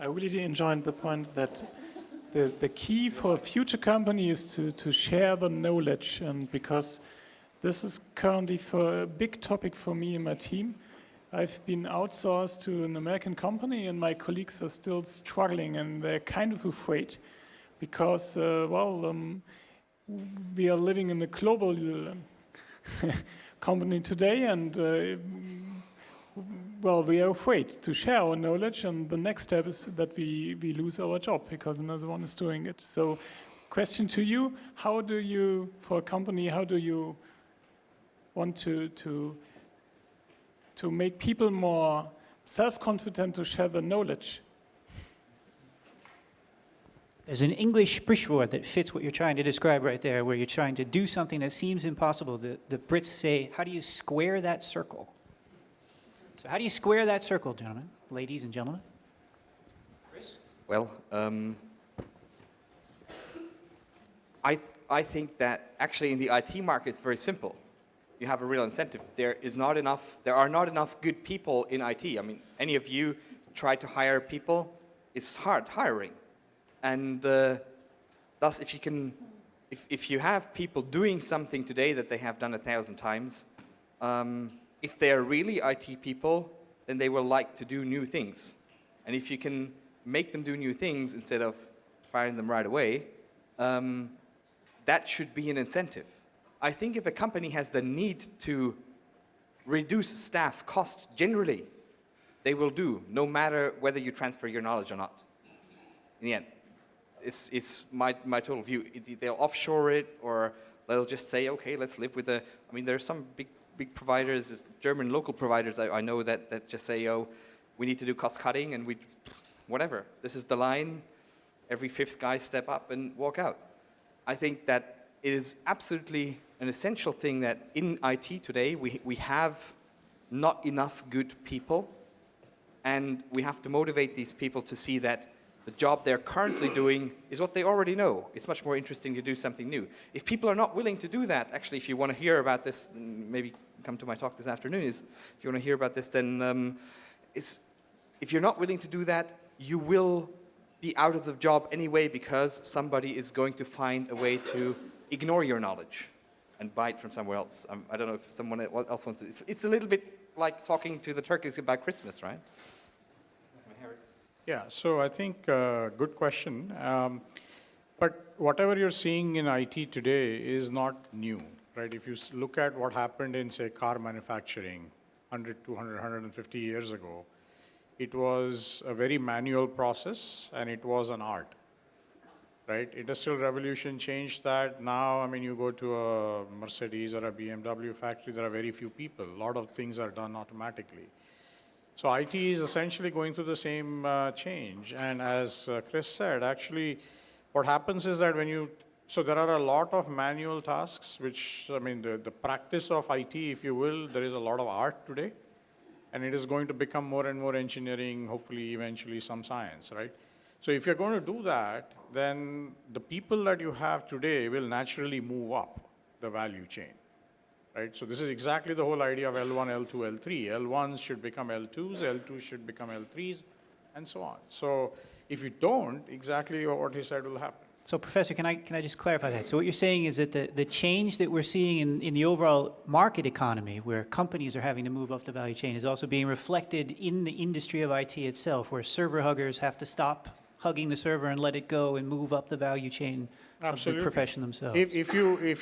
I really enjoyed the point that the key for a future company is to share the knowledge, and because this is currently for a big topic for me and my team. I've been outsourced to an American company, and my colleagues are still struggling, and they're kind of afraid because, we are living in a global company today, and we are afraid to share our knowledge, and the next step is that we lose our job because another one is doing it. So, question to you: how do you, for a company, how do you want to make people more self-confident to share the knowledge? There's an English sprichwort that fits what you're trying to describe right there, where you're trying to do something that seems impossible. The Brits say, how do you square that circle? So how do you square that circle, gentlemen, ladies and gentlemen? Chris? Well, I think that actually in the IT market it's very simple. You have a real incentive. There are not enough good people in IT. I mean, any of you try to hire people, it's hard hiring. And thus, if you have people doing something today that they have done 1,000 times, if they are really IT people, then they will like to do new things. And if you can make them do new things instead of firing them right away, that should be an incentive. I think if a company has the need to reduce staff cost generally, they will do, no matter whether you transfer your knowledge or not. In the end, it's my total view. They'll offshore it, or they'll just say, okay, let's live with I mean, there are some big providers, German local providers I know that just say, oh, we need to do cost cutting, and whatever. This is the line. Every fifth guy step up and walk out. I think that it is absolutely an essential thing that in IT today we have not enough good people, and we have to motivate these people to see that the job they're currently doing is what they already know. It's much more interesting to do something new. If people are not willing to do that, actually, if you want to hear about this, maybe come to my talk this afternoon, if you want to hear about this, then if you're not willing to do that, you will be out of the job anyway, because somebody is going to find a way to ignore your knowledge and buy it from somewhere else. I don't know if someone else wants to. It's a little bit like talking to the turkeys about Christmas, right? Yeah, so I think good question. But whatever you're seeing in IT today is not new, right? If you look at what happened in, say, car manufacturing 100, 200, 150 years ago, it was a very manual process, and it was an art, right? Industrial Revolution changed that. Now, I mean, you go to a Mercedes or a BMW factory, there are very few people. A lot of things are done automatically. So IT is essentially going through the same change. And as Chris said, actually, what happens is that so there are a lot of manual tasks, which, I mean, the practice of IT, if you will, there is a lot of art today. And it is going to become more and more engineering, hopefully, eventually some science, right? So if you're going to do that, then the people that you have today will naturally move up the value chain. Right? So this is exactly the whole idea of L1, L2, L3. L1s should become L2s, L2s should become L3s, and so on. So if you don't, exactly what he said will happen. So Professor, can I just clarify that? So what you're saying is that the change that we're seeing in the overall market economy, where companies are having to move up the value chain, is also being reflected in the industry of IT itself, where server huggers have to stop hugging the server and let it go and move up the value chain. Absolutely. Of the profession themselves. If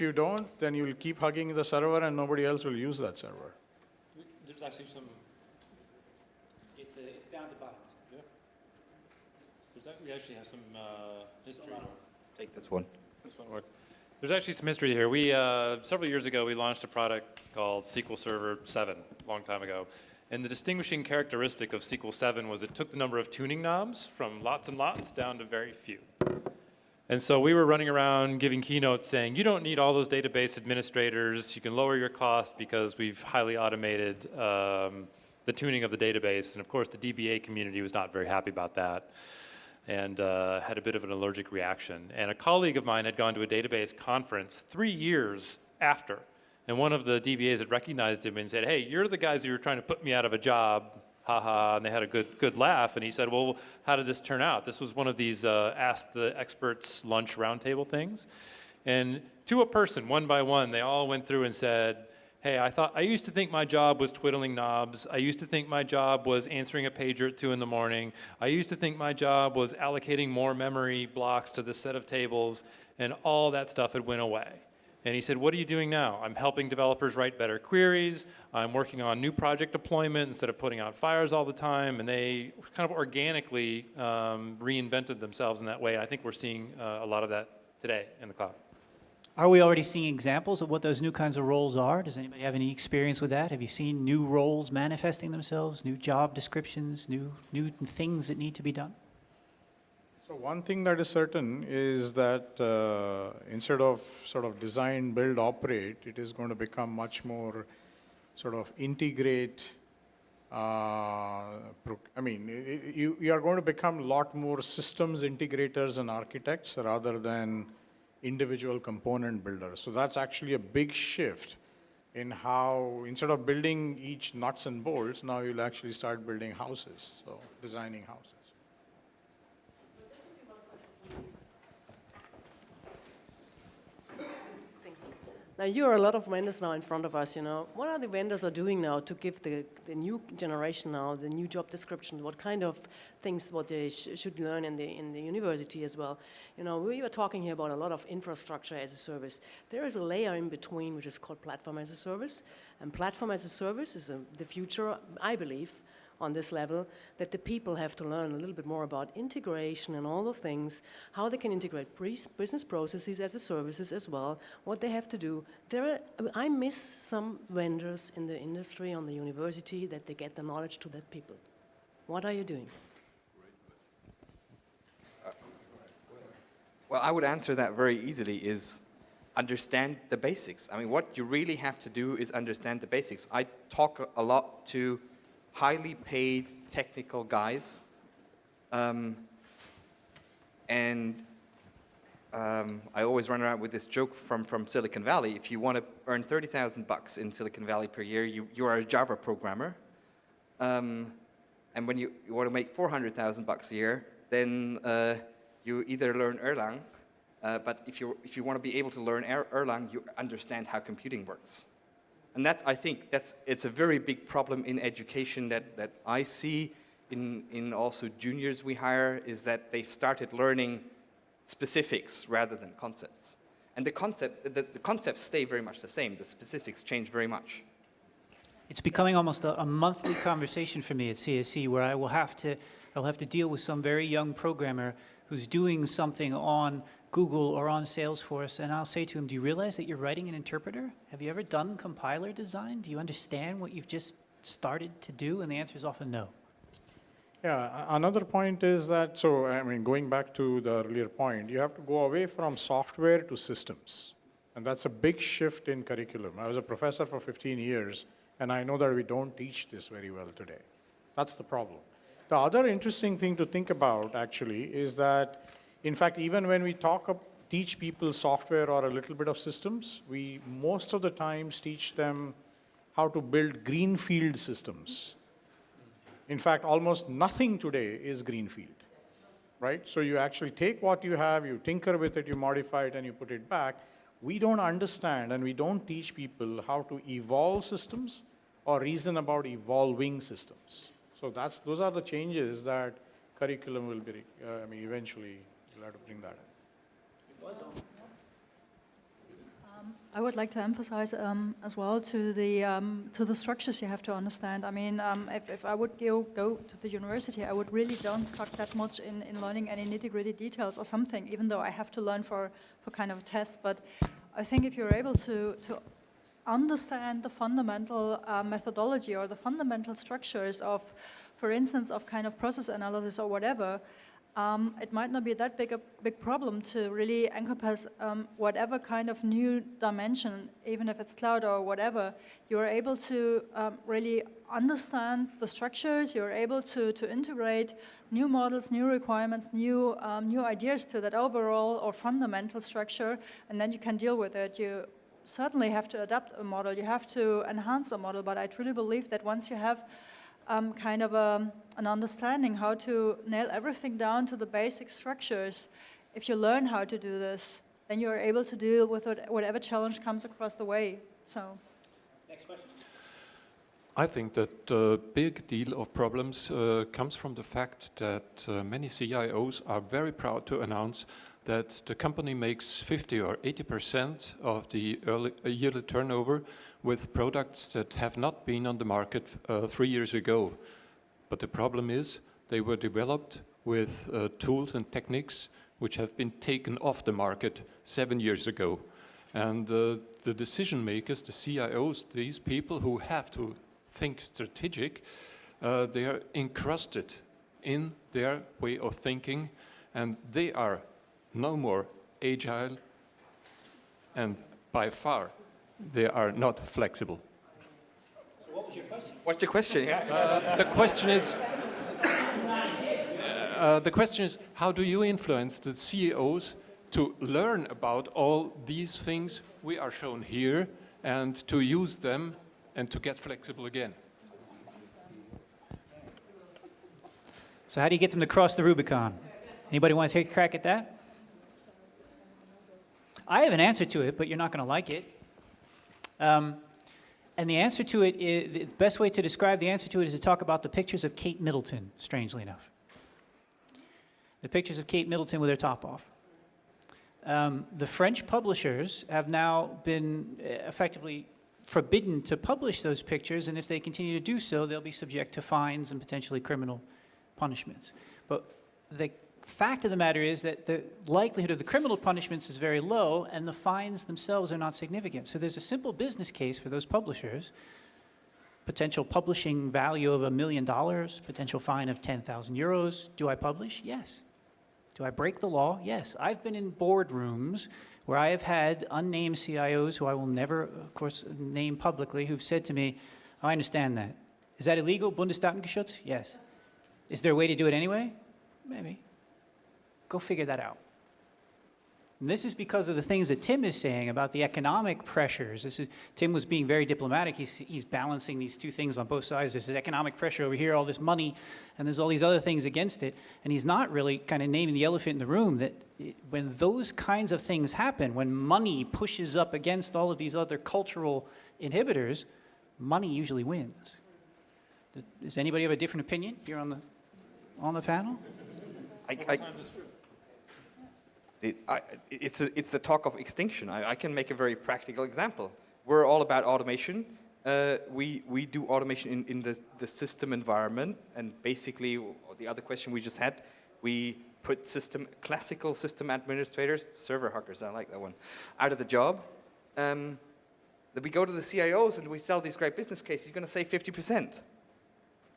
you don't, then you'll keep hugging the server and nobody else will use that server. There's actually some. It's down the bottom. Yeah. We actually have some history. Take this one. This one works. There's actually some history here. We several years ago we launched a product called SQL Server 7, a long time ago. And the distinguishing characteristic of SQL 7 was it took the number of tuning knobs from lots and lots down to very few. And so we were running around giving keynotes saying, you don't need all those database administrators. You can lower your cost because we've highly automated the tuning of the database. And of course, the DBA community was not very happy about that and had a bit of an allergic reaction. And a colleague of mine had gone to a database conference 3 years after. And one of the DBAs had recognized him and said, hey, you're the guys who were trying to put me out of a job haha, and they had a good laugh. And he said, well, how did this turn out? This was one of these Ask the Experts lunch roundtable things. And to a person, one by one, they all went through and said, hey, I used to think my job was twiddling knobs. I used to think my job was answering a pager at 2 in the morning. I used to think my job was allocating more memory blocks to this set of tables, and all that stuff had went away. And he said, what are you doing now? I'm helping developers write better queries. I'm working on new project deployment instead of putting out fires all the time. And they kind of organically reinvented themselves in that way. I think we're seeing a lot of that today in the cloud. Are we already seeing examples of what those new kinds of roles are? Does anybody have any experience with that? Have you seen new roles manifesting themselves, new job descriptions, new things that need to be done? So one thing that is certain is that instead of sort of design, build, operate, it is going to become much more sort of integrate. You are going to become a lot more systems integrators and architects rather than individual component builders. So that's actually a big shift in how, instead of building each nuts and bolts, now you'll actually start building houses, so designing houses. Now, you are a lot of vendors now in front of us, What are the vendors are doing now to give the new generation now, the new job descriptions? What kind of things what they should learn in the university as well? We were talking here about a lot of infrastructure as a service. There is a layer in between which is called platform as a service. And platform as a service is the future, I believe, on this level, that the people have to learn a little bit more about integration and all those things, how they can integrate business processes as a services as well, what they have to do. I miss some vendors in the industry, on the university, that they get the knowledge to that people. What are you doing? Well, I would answer that very easily, is understand the basics. I mean, what you really have to do is understand the basics. I talk a lot to highly paid technical guys, I always run around with this joke from Silicon Valley. If you want to earn $30,000 in Silicon Valley per year, you are a Java programmer. And when you want to make $400,000 a year, then you either learn Erlang, but if you want to be able to learn Erlang, you understand how computing works. And I think it's a very big problem in education that I see in also juniors we hire, is that they've started learning specifics rather than concepts. And the concepts stay very much the same. The specifics change very much. It's becoming almost a monthly conversation for me at CSC, where I'll have to deal with some very young programmer who's doing something on Google or on Salesforce, and I'll say to him, do you realize that you're writing an interpreter? Have you ever done compiler design? Do you understand what you've just started to do? And the answer is often no. Yeah, another point is that, going back to the earlier point, you have to go away from software to systems. And that's a big shift in curriculum. I was a professor for 15 years, and I know that we don't teach this very well today. That's the problem. The other interesting thing to think about, actually, is that in fact, even when we teach people software or a little bit of systems, we most of the times teach them how to build greenfield systems. In fact, almost nothing today is greenfield, right? So you actually take what you have, you tinker with it, you modify it, and you put it back. We don't understand, and we don't teach people how to evolve systems or reason about evolving systems. So those are the changes that curriculum will be, eventually. We'll have to bring that in. I would like to emphasize as well to the structures you have to understand. I mean, if I would go to the university, I would really don't stuck that much in learning any nitty-gritty details or something, even though I have to learn for kind of a test. But I think if you're able to understand the fundamental methodology or the fundamental structures of, for instance, of kind of process analysis or whatever, it might not be that big problem to really encompass whatever kind of new dimension, even if it's cloud or whatever. You're able to really understand the structures. You're able to integrate new models, new requirements, new ideas to that overall or fundamental structure, and then you can deal with it. You certainly have to adapt a model. You have to enhance a model, but I truly believe that once you have kind of an understanding how to nail everything down to the basic structures. If you learn how to do this, then you're able to deal with whatever challenge comes across the way. So. Next question. I think that a big deal of problems comes from the fact that many CIOs are very proud to announce that the company makes 50 or 80% of the yearly turnover with products that have not been on the market 3 years ago. But the problem is they were developed with tools and techniques which have been taken off the market 7 years ago. And the decision makers, the CIOs, these people who have to think strategic, they are encrusted in their way of thinking, and they are no more agile, and by far they are not flexible. So what was your question? What's the question? The question is, how do you influence the CEOs to learn about all these things we are shown here and to use them and to get flexible again? So how do you get them to cross the Rubicon? Anybody want to take a crack at that? I have an answer to it, but you're not going to like it. And the answer to it, the best way to describe the answer to it is to talk about the pictures of Kate Middleton, strangely enough. The pictures of Kate Middleton with her top off. The French publishers have now been effectively forbidden to publish those pictures, and if they continue to do so, they'll be subject to fines and potentially criminal punishments. But the fact of the matter is that the likelihood of the criminal punishments is very low, and the fines themselves are not significant. So there's a simple business case for those publishers. Potential publishing value of $1 million, potential fine of 10,000 euros. Do I publish? Yes. Do I break the law? Yes. I've been in boardrooms where I have had unnamed CIOs who I will never, of course, name publicly, who've said to me, oh, I understand that. Is that illegal, Bundesdatenschutz? Yes. Is there a way to do it anyway? Maybe. Go figure that out. And this is because of the things that Tim is saying about the economic pressures. Tim was being very diplomatic. He's balancing these two things on both sides. There's this economic pressure over here, all this money, and there's all these other things against it. And he's not really kind of naming the elephant in the room that when those kinds of things happen, when money pushes up against all of these other cultural inhibitors, money usually wins. Does anybody have a different opinion here on the panel? It's the talk of extinction. I can make a very practical example. We're all about automation. We do automation in the system environment, and basically, the other question we just had, we put classical system administrators, server hoggers, I like that one, out of the job. Then we go to the CIOs and we sell these great business cases. You're going to save 50%.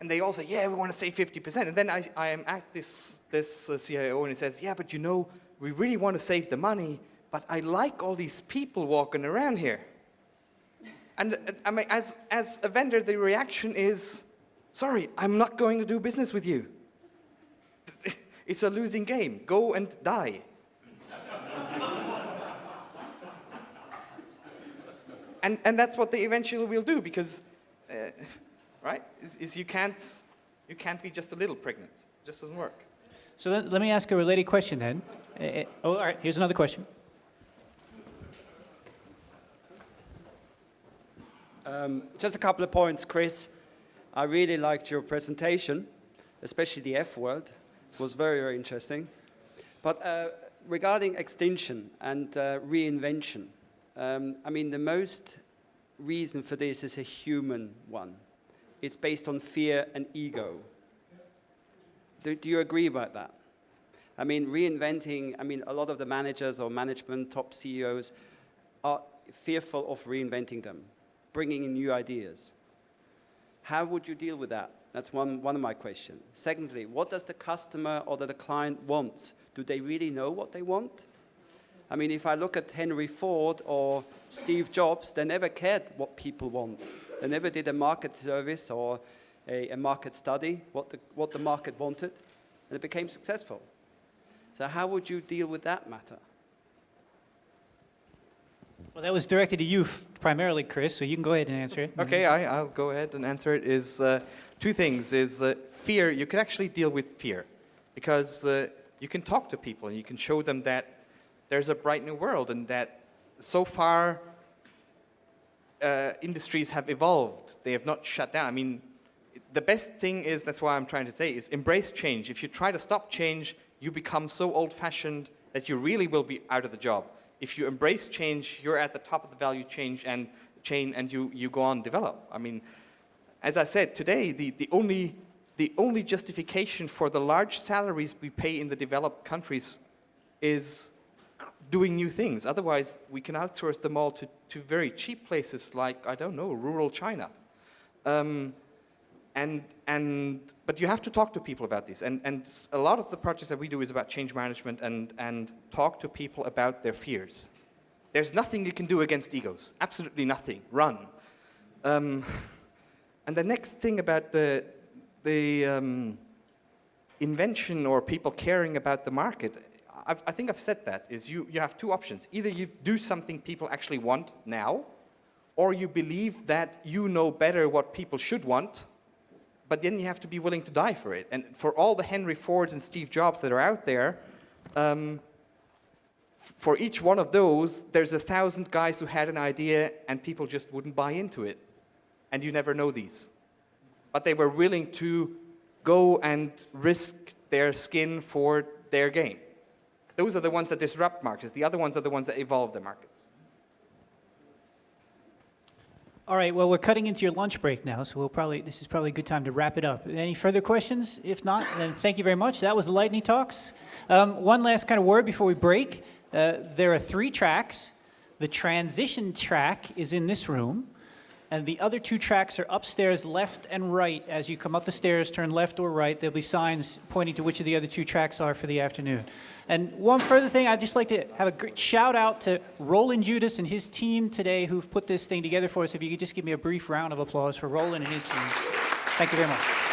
And they all say, yeah, we want to save 50%. And then I am at this CIO and he says, yeah, but you know, we really want to save the money, but I like all these people walking around here. And I mean, as a vendor, the reaction is, sorry, I'm not going to do business with you. It's a losing game. Go and die. and that's what they eventually will do, because, right? Is you can't be just a little pregnant. It just doesn't work. So let me ask a related question then. All right, here's another question. Just a couple of points, Chris. I really liked your presentation, especially the F word. It was very, very interesting. But regarding extinction and reinvention, I mean, the most reason for this is a human one. It's based on fear and ego. Do you agree about that? I mean, reinventing, I mean, a lot of the managers or management, top CEOs are fearful of reinventing them, bringing in new ideas. How would you deal with that? That's one of my questions. Secondly, what does the customer or the client want? Do they really know what they want? I mean, if I look at Henry Ford or Steve Jobs, they never cared what people want. They never did a market service or a market study, what the market wanted, and it became successful. So how would you deal with that matter? Well, that was directed to you primarily, Chris, so you can go ahead and answer it. Okay, I'll go ahead and answer it. Is two things is fear. You can actually deal with fear because you can talk to people and you can show them that there's a bright new world and that so far industries have evolved. They have not shut down. I mean, the best thing is, that's why I'm trying to say, is embrace change. If you try to stop change, you become so old-fashioned that you really will be out of the job. If you embrace change, you're at the top of the value chain and you go on and develop. I mean, as I said, today, the only justification for the large salaries we pay in the developed countries is doing new things. Otherwise, we can outsource them all to very cheap places like, I don't know, rural China. But you have to talk to people about this. And a lot of the projects that we do is about change management and talk to people about their fears. There's nothing you can do against egos. Absolutely nothing. Run. And the next thing about the invention or people caring about the market, I think I've said that, is you have two options. Either you do something people actually want now, or you believe that you know better what people should want, but then you have to be willing to die for it. And for all the Henry Fords and Steve Jobs that are out there, for each one of those, there's 1,000 guys who had an idea and people just wouldn't buy into it. And you never know these. But they were willing to go and risk their skin for their game. Those are the ones that disrupt markets. The other ones are the ones that evolve the markets. All right, well, we're cutting into your lunch break now, so this is probably a good time to wrap it up. Any further questions? If not, then thank you very much. That was the lightning talks. One last kind of word before we break. There are 3 tracks. The transition track is in this room, and the other 2 tracks are upstairs, left and right. As you come up the stairs, turn left or right. There'll be signs pointing to which of the other 2 tracks are for the afternoon. And one further thing, I'd just like to have a great shout out to Roland Judas and his team today who've put this thing together for us. If you could just give me a brief round of applause for Roland and his team. Thank you very much.